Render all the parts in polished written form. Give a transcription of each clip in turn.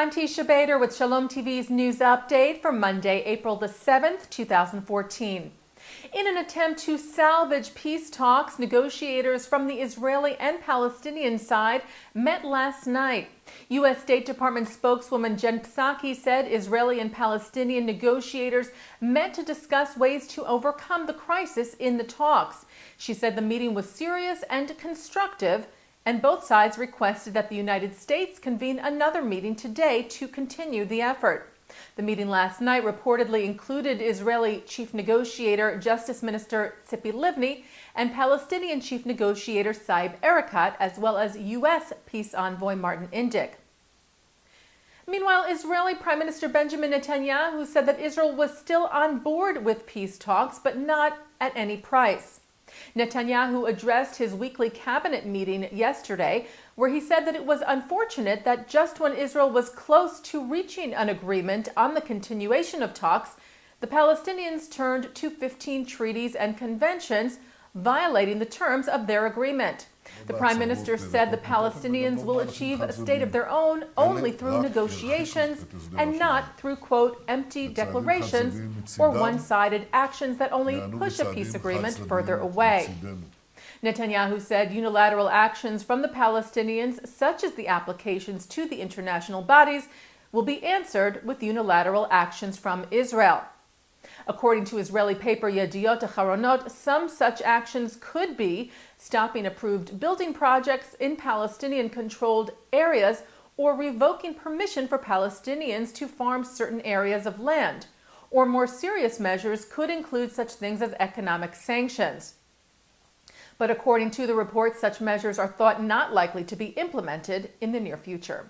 I'm Teisha with Shalom TV's news update for Monday, April the 7th, 2014. In an attempt to salvage peace talks, negotiators from the Israeli and Palestinian side met last night. U.S. State Department spokeswoman Jen Psaki said Israeli and Palestinian negotiators met to discuss ways to overcome the crisis in the talks. She said the meeting was serious and constructive, and both sides requested that the United States convene another meeting today to continue the effort. The meeting last night reportedly included Israeli Chief Negotiator Justice Minister Tzipi Livni and Palestinian Chief Negotiator Saeb Erekat, as well as U.S. Peace Envoy Martin Indyk. Meanwhile, Israeli Prime Minister Benjamin Netanyahu said that Israel was still on board with peace talks, but not at any price. Netanyahu addressed his weekly cabinet meeting yesterday, where he said that it was unfortunate that just when Israel was close to reaching an agreement on the continuation of talks, the Palestinians turned to 15 treaties and conventions, violating the terms of their agreement. The Prime Minister said the Palestinians will achieve a state of their own only through negotiations and not through, quote, empty declarations or one-sided actions that only push a peace agreement further away. Netanyahu said unilateral actions from the Palestinians, such as the applications to the international bodies, will be answered with unilateral actions from Israel. According to Israeli paper Yediot Aharonot, some such actions could be stopping approved building projects in Palestinian-controlled areas or revoking permission for Palestinians to farm certain areas of land. Or more serious measures could include such things as economic sanctions. But according to the report, such measures are thought not likely to be implemented in the near future.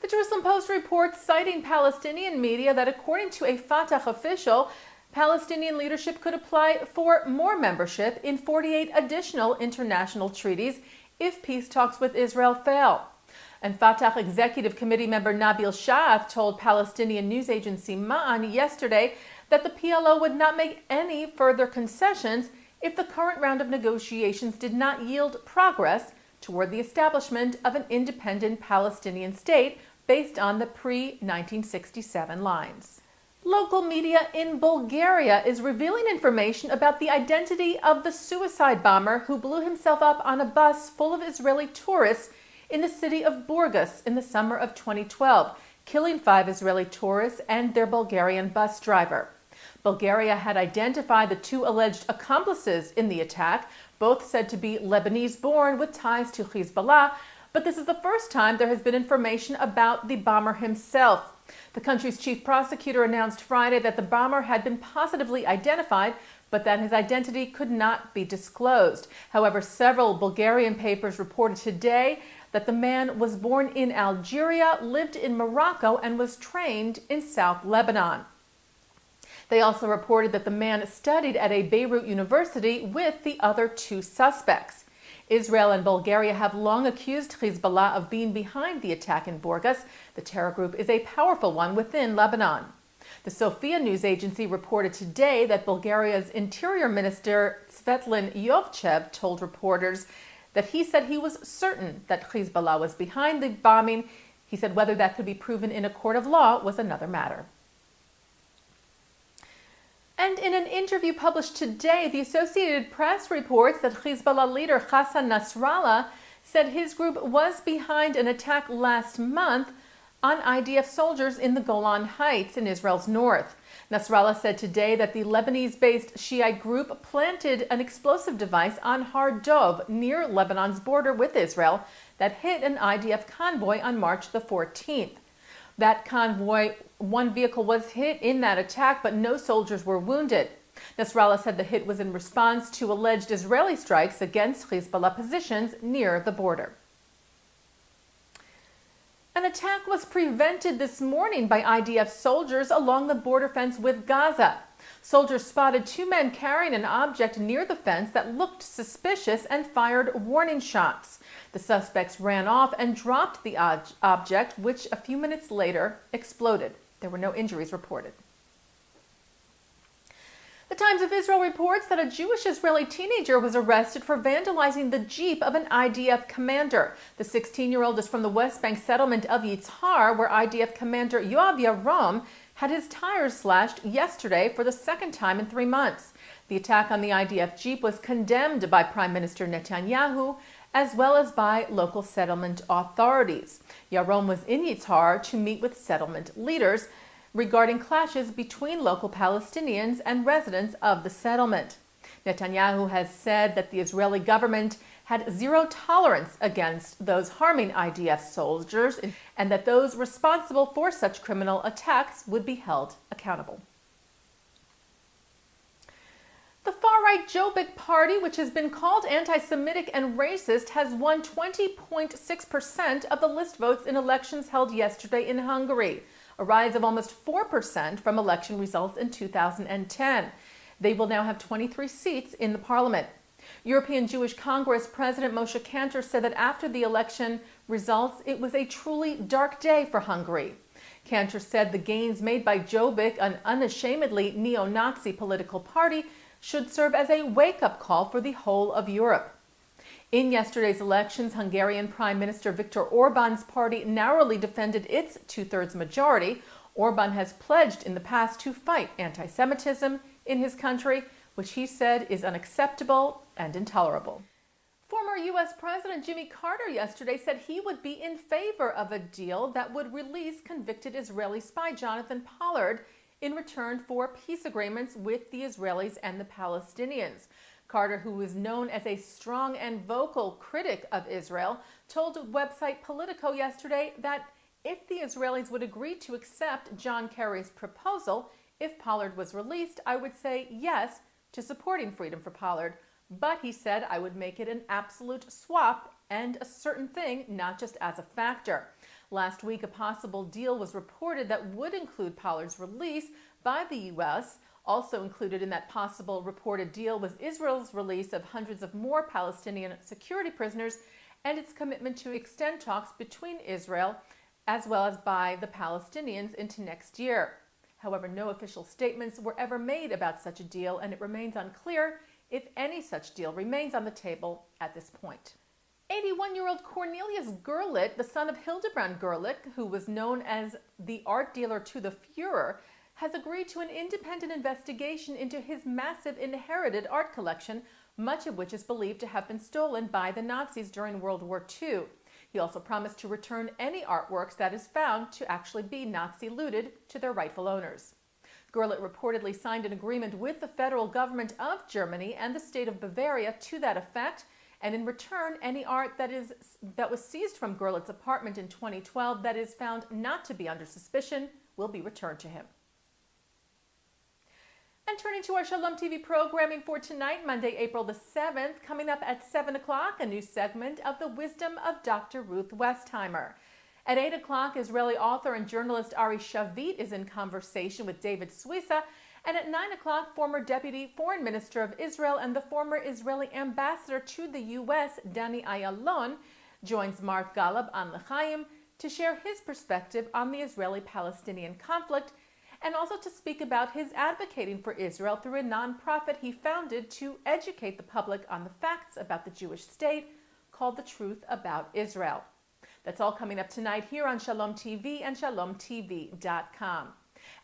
The Jerusalem Post reports, citing Palestinian media, that according to a Fatah official, Palestinian leadership could apply for more membership in 48 additional international treaties if peace talks with Israel fail. And Fatah Executive Committee member Nabil Shaath told Palestinian news agency Ma'an yesterday that the PLO would not make any further concessions if the current round of negotiations did not yield progress toward the establishment of an independent Palestinian state based on the pre-1967 lines. Local media in Bulgaria is revealing information about the identity of the suicide bomber who blew himself up on a bus full of Israeli tourists in the city of Burgas in the summer of 2012, killing 5 Israeli tourists and their Bulgarian bus driver. Bulgaria had identified the 2 alleged accomplices in the attack, both said to be Lebanese-born with ties to Hezbollah, but this is the first time there has been information about the bomber himself. The country's chief prosecutor announced Friday that the bomber had been positively identified, but that his identity could not be disclosed. However, several Bulgarian papers reported today that the man was born in Algeria, lived in Morocco, and was trained in South Lebanon. They also reported that the man studied at a Beirut university with the other 2 suspects. Israel and Bulgaria have long accused Hezbollah of being behind the attack in Burgas. The terror group is a powerful one within Lebanon. The Sofia news agency reported today that Bulgaria's Interior Minister Svetlin Yovchev told reporters that he said he was certain that Hezbollah was behind the bombing. He said whether that could be proven in a court of law was another matter. And in an interview published today, the Associated Press reports that Hezbollah leader Hassan Nasrallah said his group was behind an attack last month on IDF soldiers in the Golan Heights in Israel's north. Nasrallah said today that the Lebanese-based Shiite group planted an explosive device on Har Dov near Lebanon's border with Israel that hit an IDF convoy on March the 14th. That convoy, 1 vehicle was hit in that attack, but no soldiers were wounded. Nasrallah said the hit was in response to alleged Israeli strikes against Hezbollah positions near the border. An attack was prevented this morning by IDF soldiers along the border fence with Gaza. Soldiers spotted 2 men carrying an object near the fence that looked suspicious and fired warning shots. The suspects ran off and dropped the object, which a few minutes later exploded. There were no injuries reported. The Times of Israel reports that a Jewish Israeli teenager was arrested for vandalizing the Jeep of an IDF commander. The 16-year-old is from the West Bank settlement of Yitzhar, where IDF commander Yoav Yarom had his tires slashed yesterday for the second time in 3 months. The attack on the IDF Jeep was condemned by Prime Minister Netanyahu, as well as by local settlement authorities. Yarom was in Yitzhar to meet with settlement leaders regarding clashes between local Palestinians and residents of the settlement. Netanyahu has said that the Israeli government had zero tolerance against those harming IDF soldiers and that those responsible for such criminal attacks would be held accountable. The far-right Jobbik Party, which has been called anti-Semitic and racist, has won 20.6% of the list votes in elections held yesterday in Hungary, a rise of almost 4% from election results in 2010. They will now have 23 seats in the parliament. European Jewish Congress President Moshe Kantor said that after the election results, it was a truly dark day for Hungary. Kantor said the gains made by Jobbik, an unashamedly neo-Nazi political party, should serve as a wake-up call for the whole of Europe. In yesterday's elections, Hungarian Prime Minister Viktor Orban's party narrowly defended its two-thirds majority. Orban has pledged in the past to fight anti-Semitism in his country, which he said is unacceptable and intolerable. Former U.S. President Jimmy Carter yesterday said he would be in favor of a deal that would release convicted Israeli spy Jonathan Pollard in return for peace agreements with the Israelis and the Palestinians. Carter, who is known as a strong and vocal critic of Israel, told website Politico yesterday that if the Israelis would agree to accept John Kerry's proposal, if Pollard was released, I would say yes to supporting freedom for Pollard. But he said I would make it an absolute swap and a certain thing, not just as a factor. Last week, a possible deal was reported that would include Pollard's release by the U.S. Also included in that possible reported deal was Israel's release of hundreds of more Palestinian security prisoners and its commitment to extend talks between Israel as well as by the Palestinians into next year. However, no official statements were ever made about such a deal, and it remains unclear if any such deal remains on the table at this point. 81-year-old Cornelius Gerlich, the son of Hildebrand Gerlich, who was known as the art dealer to the Fuhrer, has agreed to an independent investigation into his massive inherited art collection, much of which is believed to have been stolen by the Nazis during World War II. He also promised to return any artworks that is found to actually be Nazi-looted to their rightful owners. Gerlich reportedly signed an agreement with the federal government of Germany and the state of Bavaria to that effect, and in return, any art that was seized from Gerlich's apartment in 2012 that is found not to be under suspicion will be returned to him. And turning to our Shalom TV programming for tonight, Monday, April the 7th, coming up at 7 o'clock, a new segment of The Wisdom of Dr. Ruth Westheimer. At 8 o'clock, Israeli author and journalist Ari Shavit is in conversation with David Suissa. And at 9 o'clock, former Deputy Foreign Minister of Israel and the former Israeli Ambassador to the U.S., Danny Ayalon, joins Mark Gallup on L'chaim to share his perspective on the Israeli-Palestinian conflict, and also to speak about his advocating for Israel through a nonprofit he founded to educate the public on the facts about the Jewish state, called The Truth About Israel. That's all coming up tonight here on Shalom TV and ShalomTV.com.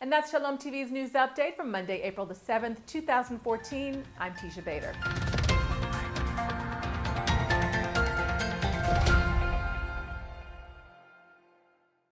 And that's Shalom TV's news update from Monday, April the 7th, 2014. I'm Teisha Bader.